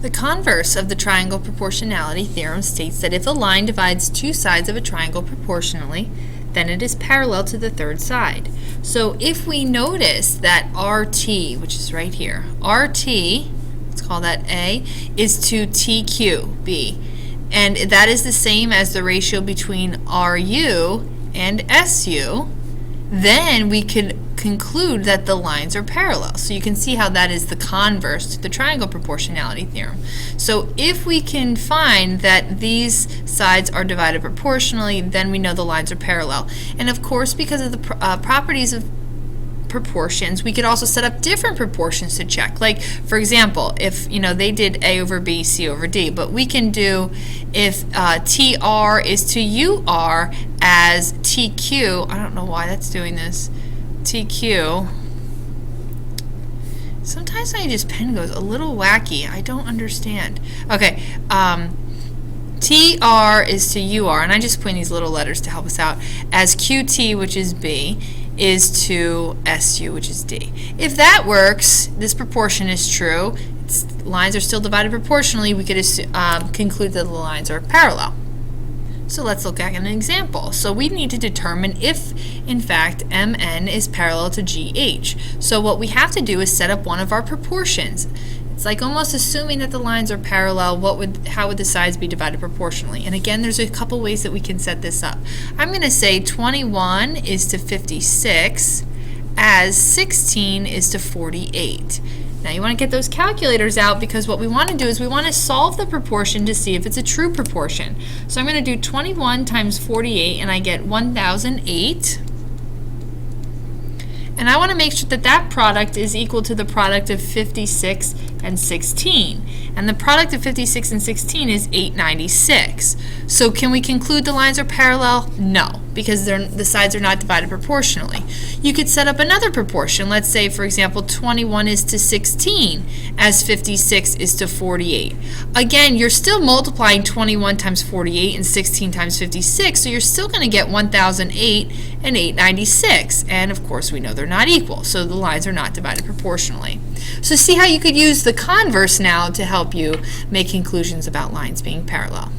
The converse of the triangle proportionality theorem states that if a line divides two sides of a triangle proportionally, then it is parallel to the third side. So if we notice that RT, which is right here, RT, let's call that A, is to TQ, B, and that is the same as the ratio between RU and SU, then we could conclude that the lines are parallel. So you can see how that is the converse to the triangle proportionality theorem. So if we can find that these sides are divided proportionally, then we know the lines are parallel. And of course, because of the properties of proportions, we could also set up different proportions to check. Like, for example, if they did A over B, C over D, but we can do if TR is to UR as TQ. I don't know why that's doing this. TQ. Sometimes my pen goes a little wacky. I don't understand. Okay, TR is to UR, and I just put in these little letters to help us out, as QT, which is B, is to SU, which is D. If that works, this proportion is true, lines are still divided proportionally, we could conclude that the lines are parallel. So let's look at an example. So we need to determine if, in fact, MN is parallel to GH. So what we have to do is set up one of our proportions. It's like almost assuming that the lines are parallel. How would the sides be divided proportionally? And again, there's a couple ways that we can set this up. I'm going to say 21 is to 56 as 16 is to 48. Now you want to get those calculators out, because what we want to do is we want to solve the proportion to see if it's a true proportion. So I'm going to do 21 times 48, and I get 1008. And I want to make sure that that product is equal to the product of 56 and 16. And the product of 56 and 16 is 896. So can we conclude the lines are parallel? No, because the sides are not divided proportionally. You could set up another proportion. Let's say, for example, 21 is to 16 as 56 is to 48. Again, you're still multiplying 21 times 48 and 16 times 56, so you're still going to get 1008 and 896. And of course, we know they're not equal, so the lines are not divided proportionally. So see how you could use the converse now to help you make conclusions about lines being parallel.